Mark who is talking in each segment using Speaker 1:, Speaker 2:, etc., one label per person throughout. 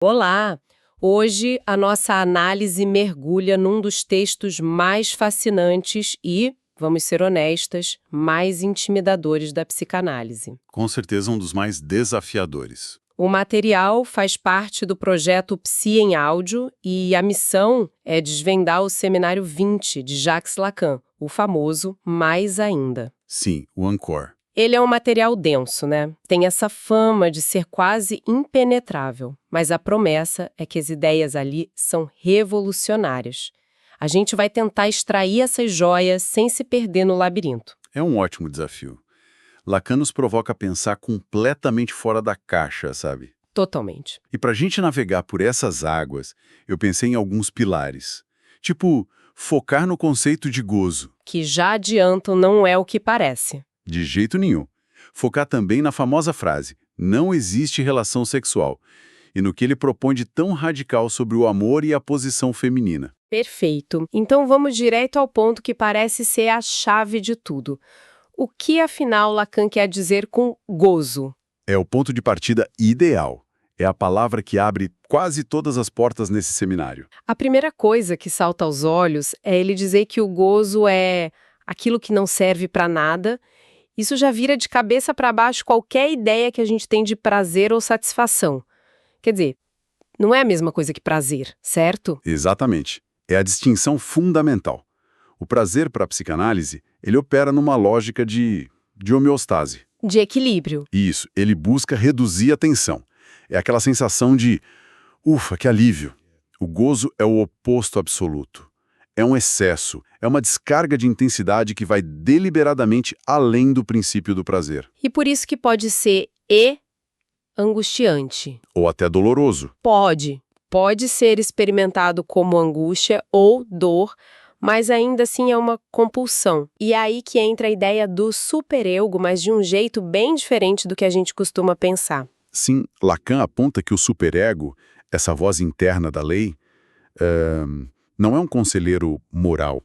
Speaker 1: Olá! Hoje a nossa análise mergulha num dos textos mais fascinantes e, vamos ser honestas, mais intimidadores da psicanálise.
Speaker 2: Com certeza um dos mais desafiadores.
Speaker 1: O material faz parte do projeto Psi em Áudio e a missão é desvendar o Seminário 20 de Jacques Lacan, o famoso Mais Ainda.
Speaker 2: Sim, o Ancor.
Speaker 1: Ele é um material denso, né? Tem essa fama de ser quase impenetrável, mas a promessa é que as ideias ali são revolucionárias. A gente vai tentar extrair essas joias sem se perder no labirinto.
Speaker 2: É um ótimo desafio. Lacan nos provoca a pensar completamente fora da caixa, sabe?
Speaker 1: Totalmente.
Speaker 2: E para a gente navegar por essas águas, eu pensei em alguns pilares. Tipo, focar no conceito de gozo.
Speaker 1: Que já adiantam não é o que parece.
Speaker 2: De jeito nenhum. Focar também na famosa frase, não existe relação sexual, e no que ele propõe de tão radical sobre o amor e a posição feminina.
Speaker 1: Perfeito. Então vamos direto ao ponto que parece ser a chave de tudo. O que afinal Lacan quer dizer com gozo?
Speaker 2: É o ponto de partida ideal. É a palavra que abre quase todas as portas nesse seminário.
Speaker 1: A primeira coisa que salta aos olhos é ele dizer que o gozo é aquilo que não serve para nada. Isso já vira de cabeça para baixo qualquer ideia que a gente tem de prazer ou satisfação. Quer dizer, não é a mesma coisa que prazer, certo?
Speaker 2: Exatamente. É a distinção fundamental. O prazer para a psicanálise, ele opera numa lógica de homeostase.
Speaker 1: De equilíbrio.
Speaker 2: Isso, ele busca reduzir a tensão. É aquela sensação de, ufa, que alívio. O gozo é o oposto absoluto. É um excesso, é uma descarga de intensidade que vai deliberadamente além do princípio do prazer.
Speaker 1: E por isso que pode ser angustiante.
Speaker 2: Ou até doloroso.
Speaker 1: Pode ser experimentado como angústia ou dor, mas ainda assim é uma compulsão. E é aí que entra a ideia do superego, mas de um jeito bem diferente do que a gente costuma pensar.
Speaker 2: Sim, Lacan aponta que o superego, essa voz interna da lei, não é um conselheiro moral.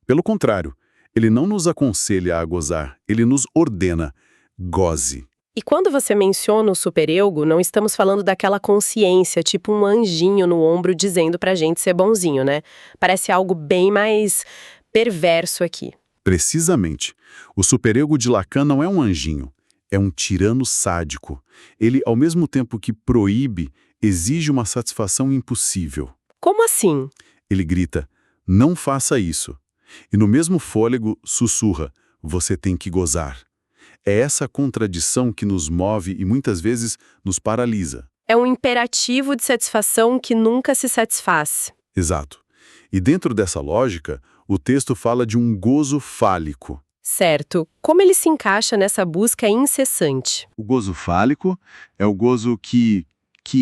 Speaker 2: Pelo contrário, ele não nos aconselha a gozar, ele nos ordena, goze.
Speaker 1: E quando você menciona o superego, não estamos falando daquela consciência, tipo um anjinho no ombro dizendo pra gente ser bonzinho, né? Parece algo bem mais perverso aqui.
Speaker 2: Precisamente. O superego de Lacan não é um anjinho, é um tirano sádico. Ele, ao mesmo tempo que proíbe, exige uma satisfação impossível.
Speaker 1: Como assim?
Speaker 2: Ele grita, não faça isso. E no mesmo fôlego, sussurra, você tem que gozar. É essa contradição que nos move e muitas vezes nos paralisa.
Speaker 1: É um imperativo de satisfação que nunca se satisfaz.
Speaker 2: Exato. E dentro dessa lógica, o texto fala de um gozo fálico.
Speaker 1: Certo. Como ele se encaixa nessa busca incessante?
Speaker 2: O gozo fálico é o gozo que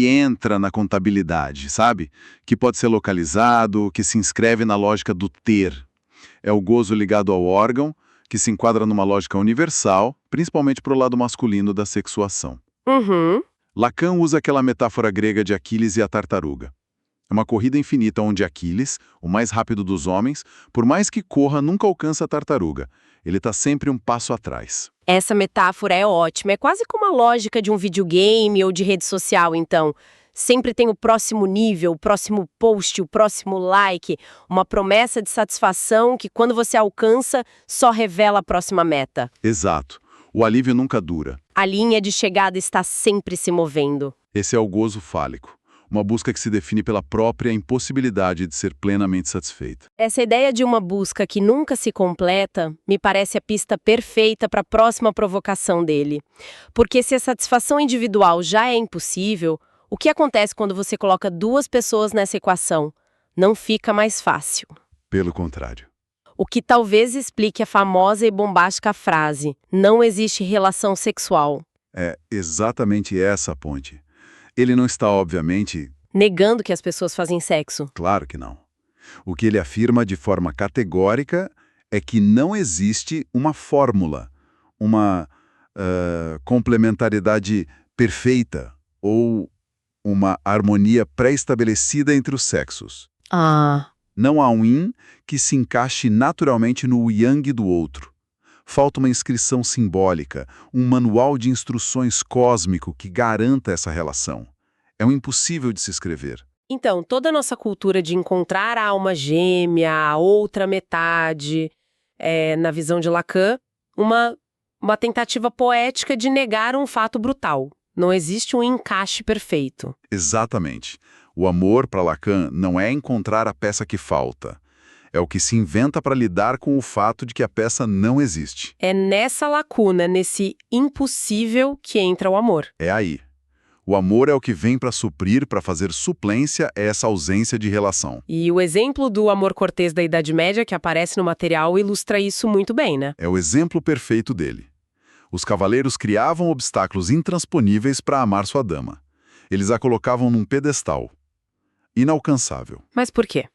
Speaker 2: entra na contabilidade, sabe? Que pode ser localizado, que se inscreve na lógica do ter. É o gozo ligado ao órgão, que se enquadra numa lógica universal, principalmente para o lado masculino da sexuação.
Speaker 1: Uhum.
Speaker 2: Lacan usa aquela metáfora grega de Aquiles e a tartaruga. É uma corrida infinita onde Aquiles, o mais rápido dos homens, por mais que corra, nunca alcança a tartaruga. Ele está sempre um passo atrás.
Speaker 1: Essa metáfora é ótima. É quase como a lógica de um videogame ou de rede social, então. Sempre tem o próximo nível, o próximo post, o próximo like, uma promessa de satisfação que, quando você alcança, só revela a próxima meta.
Speaker 2: Exato. O alívio nunca dura.
Speaker 1: A linha de chegada está sempre se movendo.
Speaker 2: Esse é o gozo fálico. Uma busca que se define pela própria impossibilidade de ser plenamente satisfeita.
Speaker 1: Essa ideia de uma busca que nunca se completa me parece a pista perfeita para a próxima provocação dele. Porque se a satisfação individual já é impossível, o que acontece quando você coloca duas pessoas nessa equação? Não fica mais fácil.
Speaker 2: Pelo contrário.
Speaker 1: O que talvez explique a famosa e bombástica frase, não existe relação sexual.
Speaker 2: É exatamente essa a ponte. Ele não está, obviamente...
Speaker 1: Negando que as pessoas fazem sexo.
Speaker 2: Claro que não. O que ele afirma de forma categórica é que não existe uma fórmula, uma complementariedade perfeita ou uma harmonia pré-estabelecida entre os sexos. Não há um yin que se encaixe naturalmente no yang do outro. Falta uma inscrição simbólica, um manual de instruções cósmico que garanta essa relação. É um impossível de se escrever.
Speaker 1: Então, toda a nossa cultura de encontrar a alma gêmea, a outra metade, na visão de Lacan, uma tentativa poética de negar um fato brutal. Não existe um encaixe perfeito.
Speaker 2: Exatamente. O amor, para Lacan, não é encontrar a peça que falta. É o que se inventa para lidar com o fato de que a peça não existe.
Speaker 1: É nessa lacuna, nesse impossível, que entra o amor.
Speaker 2: É aí. O amor é o que vem para suprir, para fazer suplência a essa ausência de relação.
Speaker 1: E o exemplo do amor cortês da Idade Média que aparece no material ilustra isso muito bem, né?
Speaker 2: É o exemplo perfeito dele. Os cavaleiros criavam obstáculos intransponíveis para amar sua dama. Eles a colocavam num pedestal. Inalcançável.
Speaker 1: Mas por quê?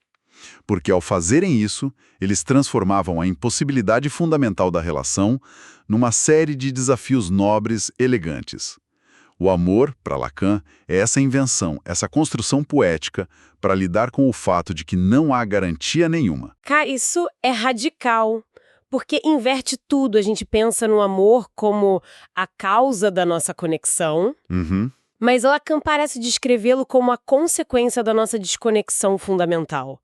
Speaker 2: Porque ao fazerem isso, eles transformavam a impossibilidade fundamental da relação numa série de desafios nobres, elegantes. O amor, para Lacan, é essa invenção, essa construção poética para lidar com o fato de que não há garantia nenhuma.
Speaker 1: Cá, isso é radical, porque inverte tudo. A gente pensa no amor como a causa da nossa conexão, mas Lacan parece descrevê-lo como a consequência da nossa desconexão fundamental.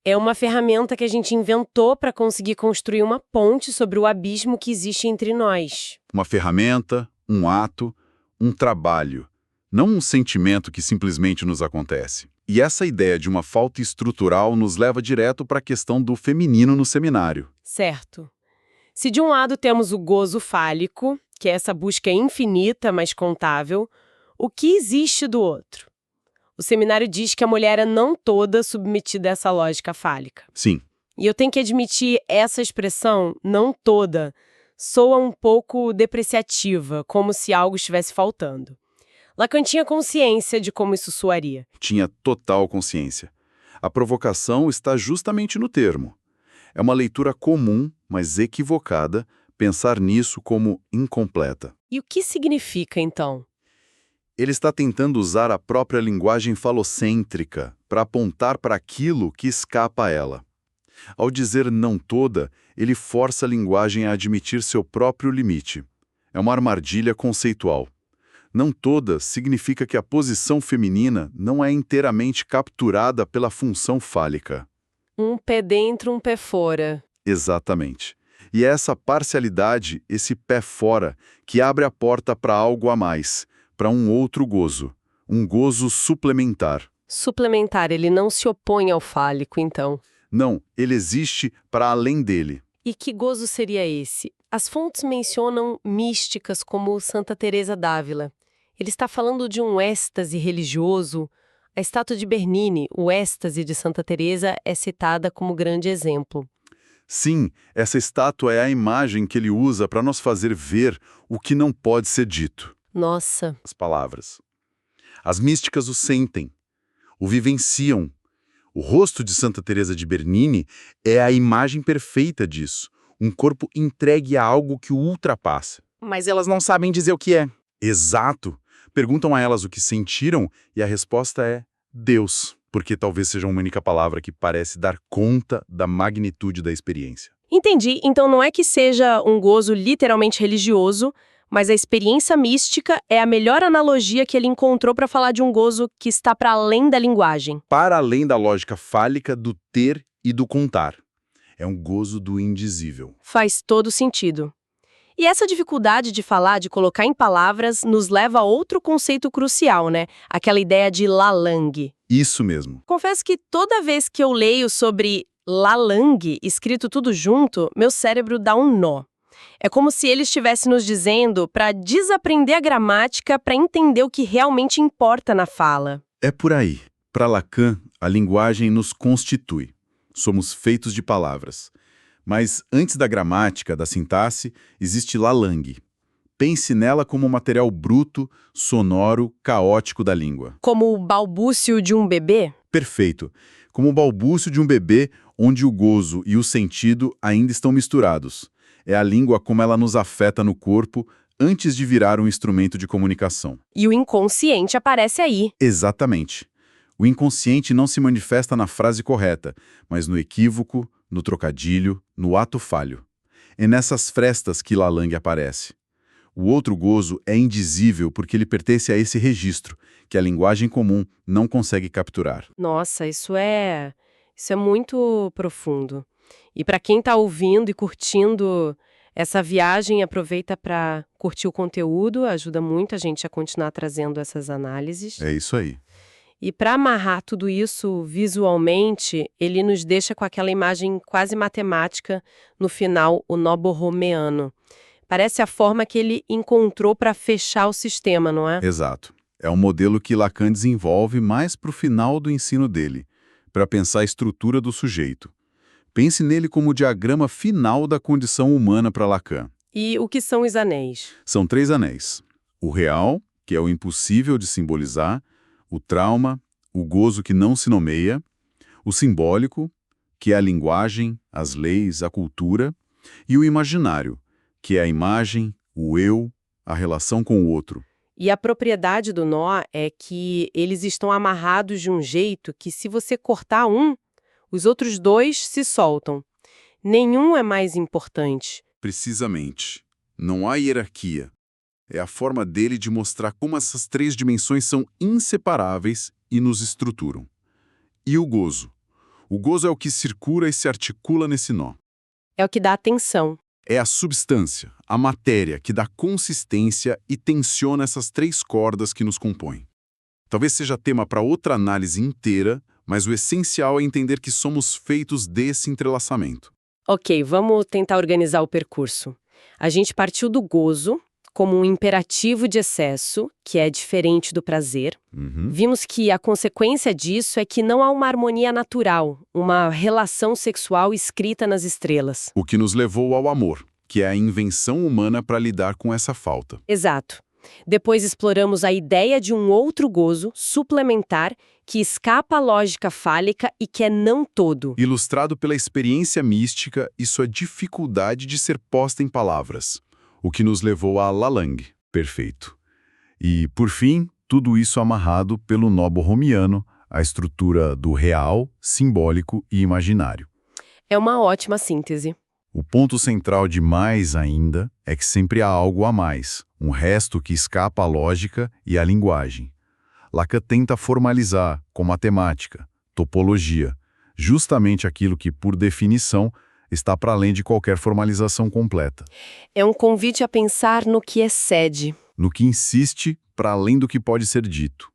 Speaker 1: É uma ferramenta que a gente inventou para conseguir construir uma ponte sobre o abismo que existe entre nós.
Speaker 2: Uma ferramenta, um ato, um trabalho, não um sentimento que simplesmente nos acontece. E essa ideia de uma falta estrutural nos leva direto para a questão do feminino no seminário.
Speaker 1: Certo. Se de um lado temos o gozo fálico, que é essa busca infinita, mas contável, o que existe do outro? O seminário diz que a mulher é não toda submetida a essa lógica fálica.
Speaker 2: Sim.
Speaker 1: E eu tenho que admitir, essa expressão, não toda, soa um pouco depreciativa, como se algo estivesse faltando. Lacan tinha consciência de como isso soaria.
Speaker 2: Tinha total consciência. A provocação está justamente no termo. É uma leitura comum, mas equivocada, pensar nisso como incompleta.
Speaker 1: E o que significa, então?
Speaker 2: Ele está tentando usar a própria linguagem falocêntrica para apontar para aquilo que escapa a ela. Ao dizer não toda, ele força a linguagem a admitir seu próprio limite. É uma armadilha conceitual. Não toda significa que a posição feminina não é inteiramente capturada pela função fálica.
Speaker 1: Um pé dentro, um pé fora.
Speaker 2: Exatamente. E é essa parcialidade, esse pé fora, que abre a porta para algo a mais, para um outro gozo, um gozo suplementar.
Speaker 1: Suplementar, ele não se opõe ao fálico, então.
Speaker 2: Não, ele existe para além dele.
Speaker 1: E que gozo seria esse? As fontes mencionam místicas como Santa Teresa d'Ávila. Ele está falando de um êxtase religioso. A estátua de Bernini, o êxtase de Santa Teresa, é citada como grande exemplo.
Speaker 2: Sim, essa estátua é a imagem que ele usa para nos fazer ver o que não pode ser dito.
Speaker 1: Nossa.
Speaker 2: As palavras. As místicas o sentem, o vivenciam. O rosto de Santa Teresa de Bernini é a imagem perfeita disso. Um corpo entregue a algo que o ultrapassa. Mas elas não sabem dizer o que é. Exato. Perguntam a elas o que sentiram e a resposta é Deus, porque talvez seja uma única palavra que parece dar conta da magnitude da experiência.
Speaker 1: Entendi. Então não é que seja um gozo literalmente religioso, mas a experiência mística é a melhor analogia que ele encontrou para falar de um gozo que está para além da linguagem.
Speaker 2: Para além da lógica fálica do ter e do contar. É um gozo do indizível.
Speaker 1: Faz todo sentido. E essa dificuldade de falar, de colocar em palavras, nos leva a outro conceito crucial, né? Aquela ideia de Lalang.
Speaker 2: Isso mesmo.
Speaker 1: Confesso que toda vez que eu leio sobre Lalang, escrito tudo junto, meu cérebro dá um nó. É como se ele estivesse nos dizendo para desaprender a gramática para entender o que realmente importa na fala.
Speaker 2: É por aí. Para Lacan, a linguagem nos constitui. Somos feitos de palavras. Mas antes da gramática, da sintaxe, existe Lalang. Pense nela como um material bruto, sonoro, caótico da língua.
Speaker 1: Como o balbúcio de um bebê?
Speaker 2: Perfeito. Como o balbúcio de um bebê, onde o gozo e o sentido ainda estão misturados. É a língua como ela nos afeta no corpo antes de virar um instrumento de comunicação.
Speaker 1: E o inconsciente aparece aí.
Speaker 2: Exatamente. O inconsciente não se manifesta na frase correta, mas no equívoco, no trocadilho, no ato falho. É nessas frestas que Lalang aparece.
Speaker 3: O outro gozo é indizível porque ele pertence a esse registro, que a linguagem comum não consegue capturar.
Speaker 1: Nossa, isso é muito profundo. E para quem está ouvindo e curtindo essa viagem, aproveita para curtir o conteúdo, ajuda muito a gente a continuar trazendo essas análises.
Speaker 3: É isso aí.
Speaker 1: E para amarrar tudo isso visualmente, ele nos deixa com aquela imagem quase matemática no final, o nó borromeano. Parece a forma que ele encontrou para fechar o sistema, não é?
Speaker 3: Exato. É um modelo que Lacan desenvolve mais para o final do ensino dele, para pensar a estrutura do sujeito. Pense nele como o diagrama final da condição humana para Lacan.
Speaker 1: E o que são os anéis?
Speaker 3: São 3 anéis. O real, que é o impossível de simbolizar, o trauma, o gozo que não se nomeia, o simbólico, que é a linguagem, as leis, a cultura, e o imaginário, que é a imagem, o eu, a relação com o outro.
Speaker 1: E a propriedade do nó é que eles estão amarrados de um jeito que, se você cortar um, os outros 2 se soltam. Nenhum é mais importante.
Speaker 3: Precisamente. Não há hierarquia. É a forma dele de mostrar como essas 3 dimensões são inseparáveis e nos estruturam. E o gozo? O gozo é o que circula e se articula nesse nó.
Speaker 1: É o que dá atenção.
Speaker 3: É a substância, a matéria, que dá consistência e tensiona essas 3 cordas que nos compõem. Talvez seja tema para outra análise inteira, mas o essencial é entender que somos feitos desse entrelaçamento.
Speaker 1: Ok, vamos tentar organizar o percurso. A gente partiu do gozo como um imperativo de excesso, que é diferente do prazer. Vimos que a consequência disso é que não há uma harmonia natural, uma relação sexual escrita nas estrelas.
Speaker 3: O que nos levou ao amor, que é a invenção humana para lidar com essa falta.
Speaker 1: Exato. Depois exploramos a ideia de um outro gozo, suplementar, que escapa à lógica fálica e que é não todo.
Speaker 3: Ilustrado pela experiência mística e sua dificuldade de ser posta em palavras. O que nos levou a Lalang. Perfeito. E, por fim, tudo isso amarrado pelo nó borromiano, a estrutura do real, simbólico e imaginário.
Speaker 1: É uma ótima síntese.
Speaker 3: O ponto central de mais ainda é que sempre há algo a mais, um resto que escapa à lógica e à linguagem. Lacan tenta formalizar, com matemática, topologia, justamente aquilo que, por definição, está para além de qualquer formalização completa.
Speaker 1: É um convite a pensar no que excede.
Speaker 3: No que insiste para além do que pode ser dito.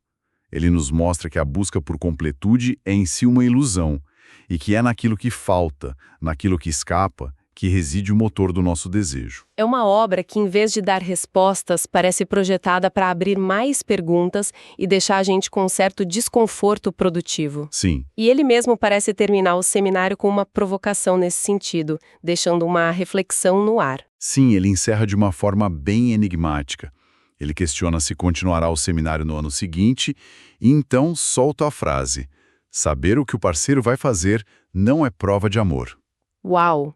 Speaker 3: Ele nos mostra que a busca por completude é em si uma ilusão, e que é naquilo que falta, naquilo que escapa, que reside o motor do nosso desejo.
Speaker 1: É uma obra que, em vez de dar respostas, parece projetada para abrir mais perguntas e deixar a gente com um certo desconforto produtivo.
Speaker 3: Sim.
Speaker 1: E ele mesmo parece terminar o seminário com uma provocação nesse sentido, deixando uma reflexão no ar.
Speaker 3: Sim, ele encerra de uma forma bem enigmática. Ele questiona se continuará o seminário no ano seguinte e então solta a frase: saber o que o parceiro vai fazer não é prova de amor.
Speaker 1: Uau!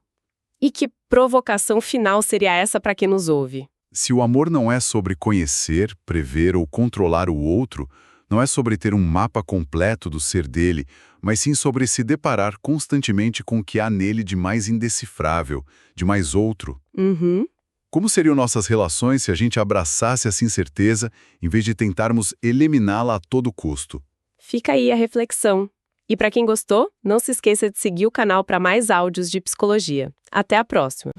Speaker 1: E que provocação final seria essa para quem nos ouve?
Speaker 3: Se o amor não é sobre conhecer, prever ou controlar o outro, não é sobre ter um mapa completo do ser dele, mas sim sobre se deparar constantemente com o que há nele de mais indecifrável, de mais outro. Como seriam nossas relações se a gente abraçasse essa incerteza em vez de tentarmos eliminá-la a todo custo?
Speaker 1: Fica aí a reflexão. E para quem gostou, não se esqueça de seguir o canal para mais áudios de psicologia. Até a próxima!